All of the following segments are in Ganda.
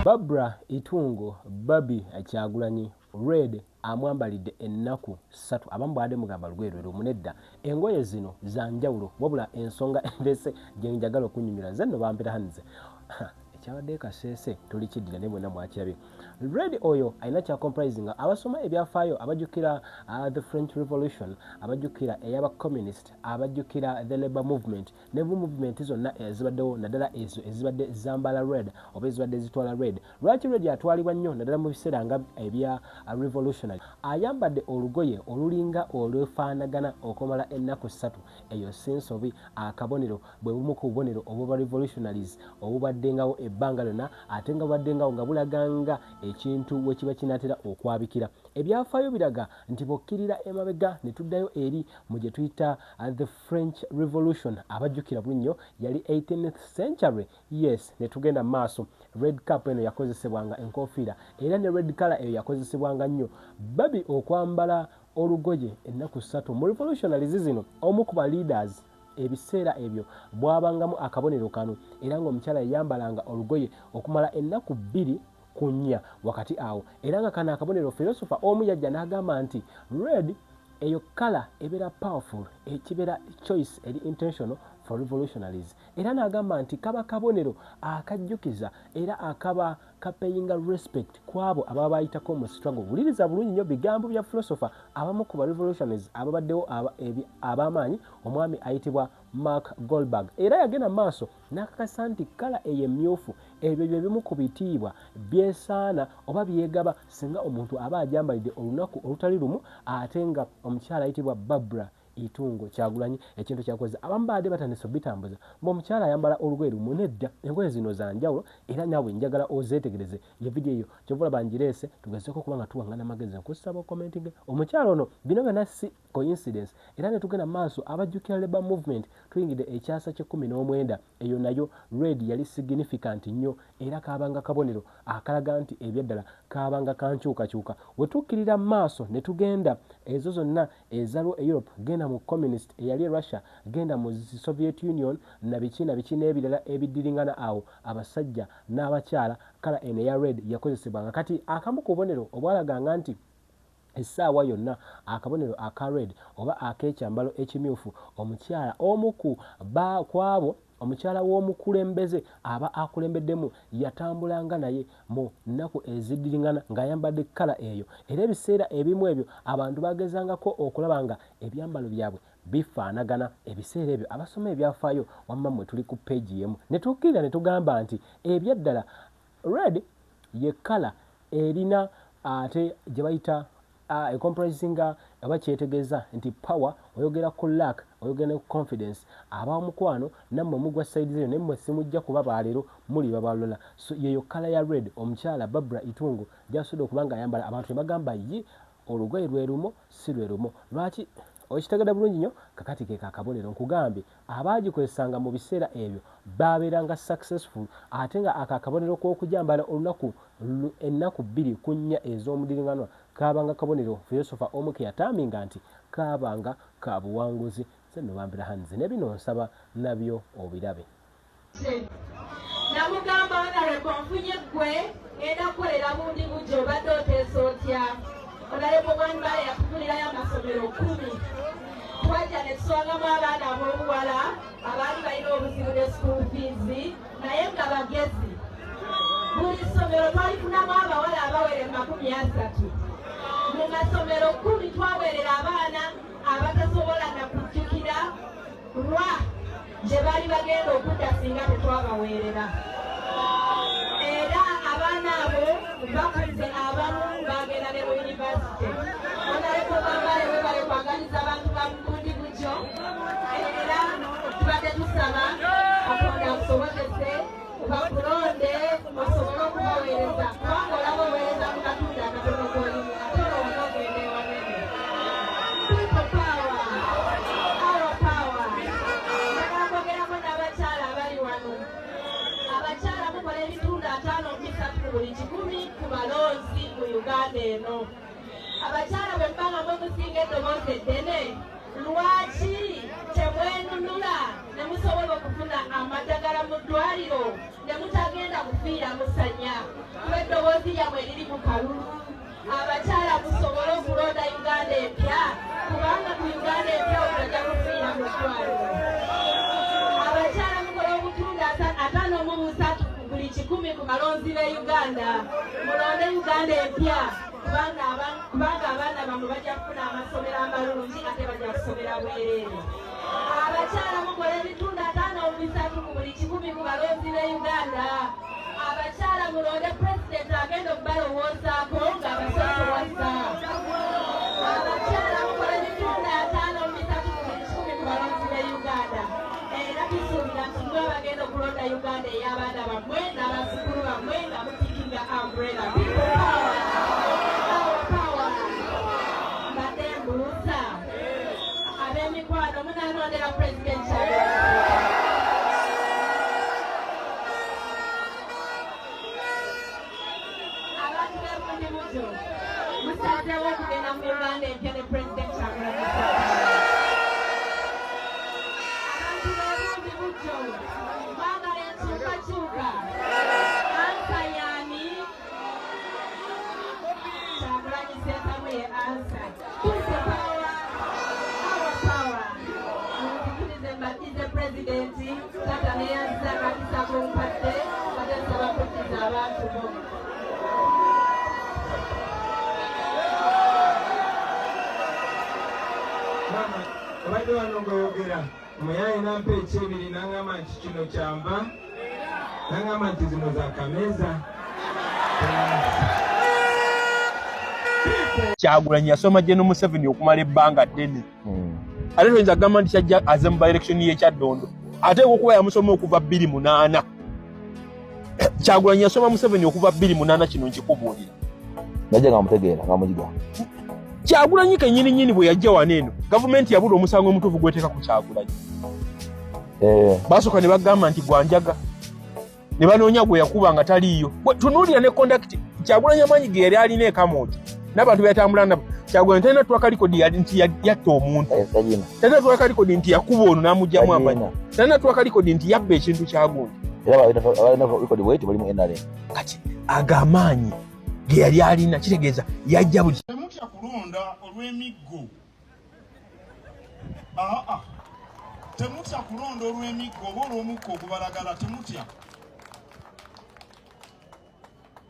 Barbara Itungo Babi Kyagulanyi Red amwambalidde ennaku 3 abamu bwade mugamba lwerwe lumunedda engoye zino zanjawulo wabula ensonga endese gye njagala okunyumira nze nno bampera hanze ekyabadde kasese tulikiddira ne bwena mwakirabye Red oyo alina kya comprising abasoma ebyafaayo abajjukira the French Revolution abajjukira ey'aba communist abajjukira the labor movement ne movement zonna ezibaddewo naddala ezo ezibadde zambala red oba ezibadde zitwala red lwaki red atwalibwa nnyo naddala mu biseera nga ebya revolutionary ayambadde olugoye olulinga olwefaanagana okumala ennaku 3 eyo sense obi akabonero bwe bumu ku bubonero obuba revolutionaries obubaddengawo ebbanga lyonna ate nga bubaddengawo nga bulaganga ekintu we kiba kinatera okwabikira ebyafaayo biraga nti bokkirira emabega ne tuddayo eri mu gye tuyita the French Revolution abajjukira bunnyo yali 18th century yes ne tugenda maaso red cap eno yakozesebwanga enkofiira era ne red color eyo yakozesebwanga nnyo babi okwambala olugoye ennaku 3 mu revolutionaries zino omu ku ba leaders ebiseera ebyo bwabangamu akabonero kano era ng'omukyala yayambalanga olugoye okumala ennaku 2 kunya wakati awo era nga kana akabonero philosopher omu yajja n'agamba nti red eyo kala ebeera powerful ekibeera choice eri intentional for revolutionaries era n'agamba nti kaba kabonero akajjukiza era akaba kapeyinga respect kwabo ababa bayitako mu struggle wuliriza bulungi nnyo bigambo bya philosopher abamu ku ba revolutionaries ababaddewo ab'amaanyi omwami ayitibwa Mark Goldberg era yagenda maaso n'akakasa nti kala ey'emmyufu ebyo bye bimu ku bitiibwa byesaana oba byegaba singa omuntu aba ajambalidde olunaku olutali lumu ate nga omukyala ayitibwa Barbara Itungo Kyagulanyi ekintu kyakoze abamu baade batandise bitambuza omukyala ayambala olugoye lumunedda engoye zino zanjawulo era naawe njagala ozeetegereze ye video eyo kyovula banjireese tugezeko kubanga tuwangana magezi nkusaba commenting omukyala ono bino byonna si coincidence era ne tugenda maaso abajjukira labor movement tuyingidde ekyasa kye-19 eyo nayo red yali significant nnyo era kabanga kabonero akalaga nti ebyaddala kabanga kankyukakyuka we tukkirira maaso ne tugenda ezo zonna ezalwo Europe genda mu communist eyali Russia genda mu Soviet Union na biki n'ebirala ebidiringana awo abasajja n'abakyala kala eno ya red yakozesebwanga kati akamu ku bubonero obwalaganga nti essaawa yonna akabonero aka red oba ak'ekyambalo ekimyufu omukyala omu kwabo omukyala w'omukulembeze aba akulembeddemu yatambulanga naye mu nnaku eziddiringana ng'ayambadde kala eyo era ebiseera ebimu ebyo abantu bagezangako okulaba nga ebyambalo byabwe bifaanagana ebiseera ebyo abasoma ebyafaayo wamma mwe tuli ku peegi yemu ne tukkirira ne tugamba nti ebyaddala red ye kala erina ate gye bayita comprising aba kyetegeeza nti power oyogera ku luck oyogera ku confidence abamukwano nammwe mugwa side zero nemmwe simujja kuba baleero muli babalola so yeyo kala ya red omukyala Barbara Itungo gyasudde okubanga ayambala abantu bagamba ye olugoye lwerumo si lwerumo lwaki okitegedde bulungi nnyo kakati ke kakabonero nkugambye abaagikozesanga mu biseera ebyo baabeeranga successful ate nga akakabonero k'okujambala olunaku ennaku 2 kunnya ez'omudiringanwa kabanga kabonero philosopher omu ke yataminga nti kabanga ka buwanguzi ze nno bambira hanze ne bino nsaba nabyo obirabe namugamba honorable nfunye ggwe era kukolera bundi bujja obadde oteesa otya honorable Wanbale yakugulirayo amasomero 10 twajja ne tusongamu abaana ab'obuwala abaali balina obuzibu ne school fees naye nga bagezi buli ssomero twalifunamu abawala abawere 30 mu masomero 10 twaweerera abaana abatasobola na kujjukira lwa gye baali bagenda okudda singa tetwabaweerera era abaana abo bakuze abamu bagenda ne mu yunivasite onaleko Wanbale webale kwaganiza abantu ba bundi bujjo era tubadde tusaba Katonda akusobozese bakulonde osobole okubaweereza kubanga olaba oweereza mu katundu akatono k'olimu ate olowona ogenda ewanene people power our power nagakwogerako n'abakyala abali wano abakyala mukola ebitundu 5 ku buli 10 ku balonzi mu Uganda eno abakyala bwe mbanga mwemusinga eddoboozi eddene lwaki temwenunula ne musobola okufuna amadagala mu ddwaliro ne mutagenda kufiira musanya eddoboozi lyamwe liri mu kalulu abakyala musobole okulonda Uganda empya kubanga ku Uganda empya otajja kufiira mu ddwaliro abakyala mukola obutundu 53 ku buli 100 ku balonzi b'e Uganda mulonde Uganda empya kubanga abaana bamwe bajja kufuna amasomero amalungi ate bajja kusomera bwereere abakyala mukola ebitundu 53 ku buli 100 ku balonzi b'e Uganda abakyala mulonde pulezidenti agenda okubalowoozaako ng'abasoosowaza abakyala mukola ebitundu 53 ku buli 100 ku balonzi b'e Uganda era tusuubira nti mwe bagenda okulonda Uganda ey'abaana bammwe n'abasukulu bammwe nga mutikinga umbrella mbadde mbuuza ab'emikwano munaalondera pulezidenti abantu b'ebundi buto musazeewo okugenda mu Uganda empya ne pulezidenti Kyagulanyi abantu b'ebundi buto baagala enkyukakyuka ansa yaani Kyagulanyi seetamu ye ansa tuze power our power nzikirize mbatize pulezidenti tata neyazza kakisa kumpadde ate nsaba kuddiza abantu bo abadde wano ng'oyogera muyaye nampa ekyebiri n'angamba nti kino kyamba n'angamba nti zino za kameza Kyagulanyi yasoma General Museveni okumala ebbanga ddene ate toyinza kugamba nti kyajja aze mu by-election y'ekyaddondo ate okuba yamusoma okuva 28 Kyagulanyi yasoma Museveni okuva 28 kino nkikubuulira najja nga mutegeera nga mujiga Kyagulanyi kennyini bwe yajja wano eno gavumenti yabula omusango omutuufu gweteeka ku Kyagulanyi basooka ne bagamba nti gwanjaga ne banoonya gwe yakuba nga taliiyo tunuulira ne conduct Kyagulanyi amaanyi ge yali alina ekamooti n'abantu betambula nabo Kyagulanyi talina twaka likodi nti yatta omuntu talina twaka likodi nti yakuba ono n'amugyamu amanyi talina twaka likodi nti yabba ekintu kyagundi era abalina likodi bweti balimu NRM kati ag'amaanyi ge yali alina kitegeeza yajja buli temutya kulonda olw'emiggo temutya kulonda olw'emiggo oba olw'omukka ogubalagala temutya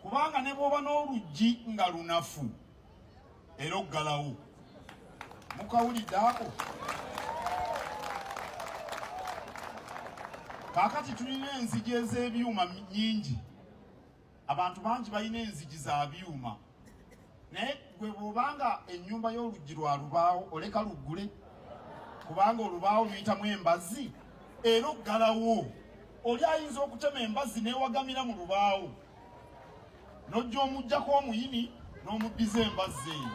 kubanga ne bw'oba n'oluggi nga lunafu era oggalawo mukawulidde ako kaakati tulina enzigi ez'ebyuma nnyingi abantu bangi balina enzigi za byuma naye gwe bw'obanga ennyumba y'oluggi lwa lubaawo oleka luggule kubanga olubaawo luyitamu embazzi era oggalawo oli ayinza okutema embazzi neewagamira mu lubaawo n'ojja omuggyako omuyini n'omuddiza embazzi eyo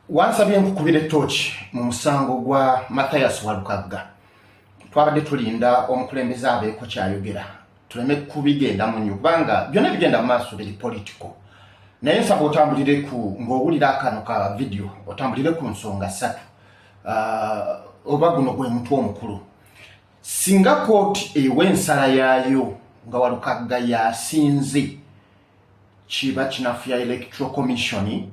wansabye nkukubira ettooki mu musango gwa Mathias Walukagga twabadde tulinda omukulembeze abeeko kyayogera tuleme kubigendamu nnyo kubanga byonna bigenda mu maaso biri political naye nsaba otambulire ng'owulira akano ka video otambulire ku nsonga 3 oba guno gwe mutwe omukulu singa kooti ewa ensala yaayo nga Walukagga yasinze kiba kinafu ya electoral commission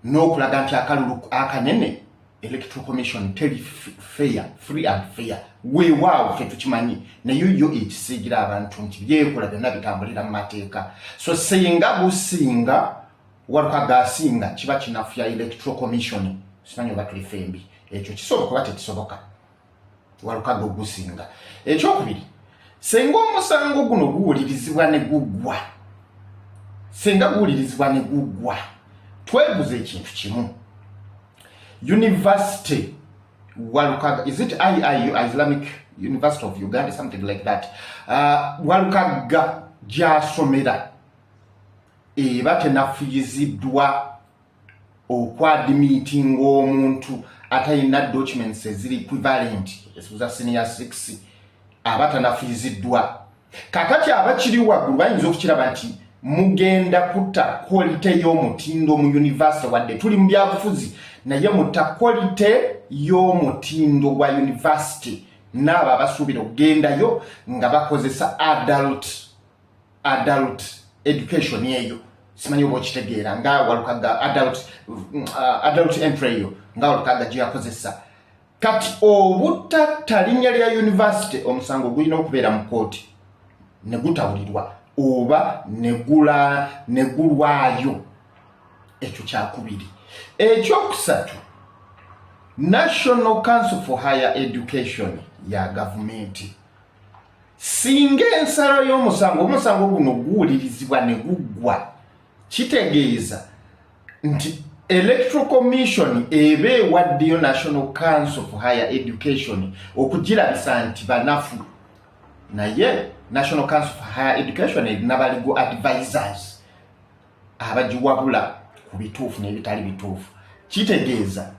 n'okulaga nti akalulu akanene electoral commission teri free and fair weewaawo ffe tukimanyi naye yo ekisiigira abantu nti byekola byonna bitambulira mu mateeka so singa businga Walukagga asinga kiba kinafu ya electoral commission simanyi oba tuli fembi ekyo kisoboka oba tekisoboka Walukagga ogusinga ekyokubiri senga omusango guno guwulirizibwa ne guggwa twebuze ekintu kimu University Walukagga, is it IIU, Islamic University of Uganda, something like that. Walukagga gy'asomera eba tenafiiziddwa okwadmitinga omuntu atalina documents eziri equivalent esuza senior 6 aba tanafiiziddwa kakati abakiri waggulu bayinza okukiraba nti mugenda kutta quality y'omutindo mu university wadde tuli mu byabufuzi naye mutta quality y'omutindo gwa university n'abo abasuubira okugendayo nga bakozesa adult education eyo simanyi oba okitegeera nga Walukaga adult entry eyo nga Walukaga gye yakozesa. Kati obutatta linnya lya university omusango gulina okubeera mu kooti ne gutawulirwa oba ne gulwayo. Ekyo kyakubiri. Ekyokusatu, National Council for Higher Education ya gavumenti singa ensalo y'omusango guno guwulirizibwa ne guggwa, kitegeeza nti Electoral Commission eba ewaddeyo National Council for Higher Education okugirabisa nti banafu, naye National Council for Higher Education erina baligo advisors abagiwabula ku bituufu n'ebitali bituufu. Kitegeeza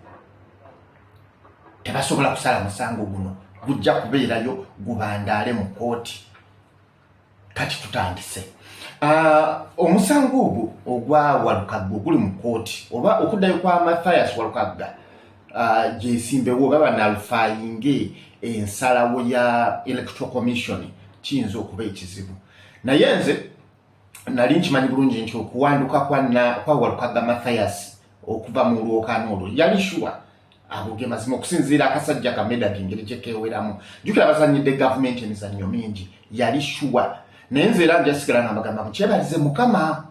tebasobola kusala musango guno, gujja kubeerayo gubandaale mu kooti. Kati tutandise. Omusango ogwo ogwa Walukaga guli mu kooti oba okuddayo kwa Mathias Walukaga gyesimbewo oba banalufayinge ensalawo ya Electoral Commission kiyinza okuba ekizibu. Naye nze nali nkimanyi bulungi nti okuwanduka kwa Walukaga Mathias okuva mu lwokaano olwo yali shuwa abuge mazima okusinziira akasajja ka Medad ngeri gye keeweramu. Jjukira bazannyidde gavumenti emizannyo mingi, yali shuwa. Naye nze era njasigala n'amagamba mukyebalize Mukama.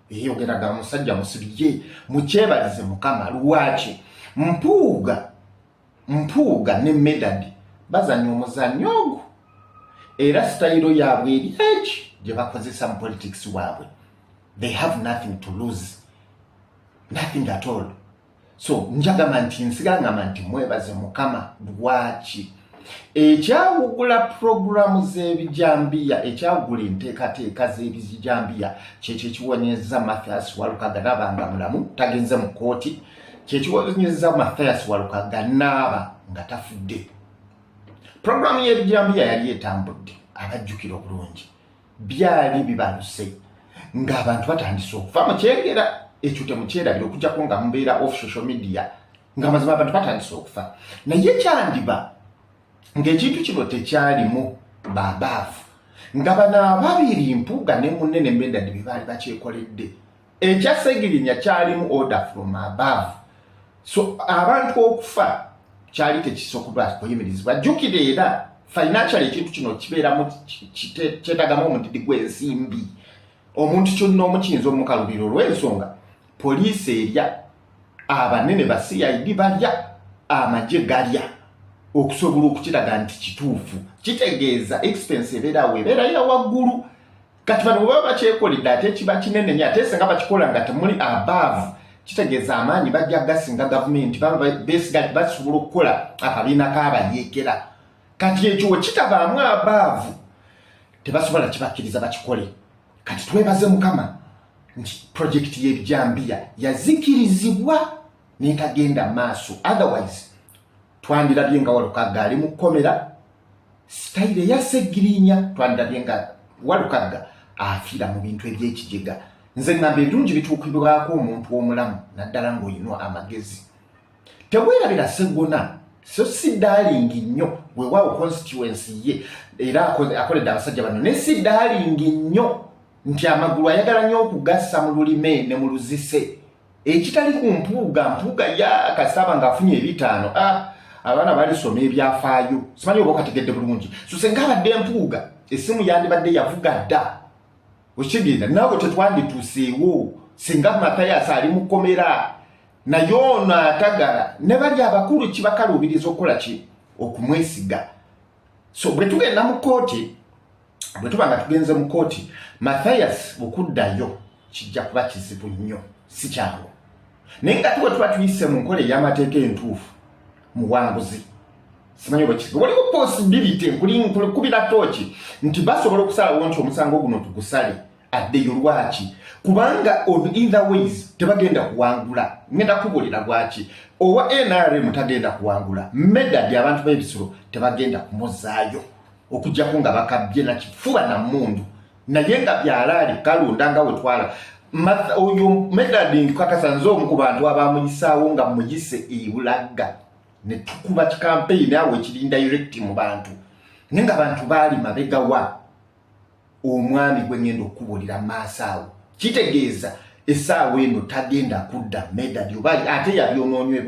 Eyogeraga musajja musibye, mukyebalize Mukama. Lwaki? Mpuuga ne Medad bazannya omuzannyo ogwo era sitayiro yaabwe eri eki gye bakozesa mu politics waabwe. They have nothing to lose, nothing at all. So njagamba nti nsigala ngamba nti mwebaze Mukama. Lwaki? Ekyawugula programu z'ebijambiya, ekyawugula enteekateeka z'ebijambiya kyekyo ekiwonyeza Mathias Walukaga n'abanga mulamu tagenze mu kooti, kyekiwonyeza Mathias Walukaga n'aba nga tafudde. Programu y'ebijambiya yali etambudde, abajjukira obulungi byali bibaluse ng'abantu batandise okufa mu kyengera. Ekyo temukyerabira okujjako nga mubeera off social media nga mazima abantu batandise okufa. Naye kyandiba ng'ekintu kino tekyalimu babaafu nga bano ababiri Mpuuga ne munne Medad bye baali bakyekoledde. Ekyasegirinya kyalimu order from above. So abantu okufa kyali tekisobola kuyimirizibwa. Jjukira era financial ekintu kino kibeeramu kyetagamu omudidi gw'ensimbi. Omuntu kyonna omukiyinza omukalubiro olw'ensonga poliisi erya, abanene ba CID balya, amagye galya okusobola okukiraga nti kituufu. Kitegeeza expense ebeera ya waggulu. Kati bano baba bakyekoledde ate kiba kinene nnyo ate singa bakikola nga temuli above, kitegeeza amaanyi bajja gasinga gavumenti baba besigali basobola okukola akabiina k'abayeekera. Kati ekyo kitabaamu above tebasobola kibakkiriza bakikole. Kati twebaze Mukama nti project y'ebijambiya yazikirizibwa n'etagenda maaso. Otherwise twandirabye nga Walukaga ali mu kkomera sitayire yasegirinya, twandirabye nga Walukaga afiira mu bintu eby'ekijega. Nze ngamba ebirungi bituukibwako omuntu omulamu naddala ng'olina amagezi. Teweerabira Sseggona so si darling nnyo weewaawo constituency ye era akoledde abasajja bano ne si darling nnyo nti amagulu ayagala nnyo okugassa mu lulime ne mu luzise ekitali ku Mpuuga ya kasaba ng'afunye ebitaano. Abaana balisoma ebyafaayo simanyi oba okategedde bulungi. So senga abadde Mpuuga essimu yandibadde yavuga dda okigenda naawe tetwandituuseewo singa Mathias ali mu kkomera naye ono atagala ne bali abakulu kibakaluubiriza okukola ki okumwesiga. So bwe tugenda mu kooti, bwe tuba nga tugenze mu kooti, Mathias okuddayo kijja kuba kizibu nnyo, si kyangu. Naye nga tuba tuyise mu nkola ey'amateeka entuufu muwanguzi simanyi oba kizibu. Waliwo possibility nkubira tooki nti basobola okusalawo nti omusango guno tugusale addeyo. Lwaki? Kubanga on either ways tebagenda kuwangula. Ngenda kubuulira lwaki. Owa NRM tagenda kuwangula, Medad abantu b'ebisulo tebagenda kumuzaayo okujjako nga bakabbye na kifuba na mmundu. Naye nga byalaali kalunda nga wetwala oyo Medad nkakasa nze omu ku bantu abamuyisaawo nga muyise ebulaga ne tukuba campaign awo ekirinda direct mu bantu nenga abantu bali mabega wa omwami gwe ngendo okubulira maasawo kitegeeza esaawa eno tagenda kudda medali obali ate yabyononywe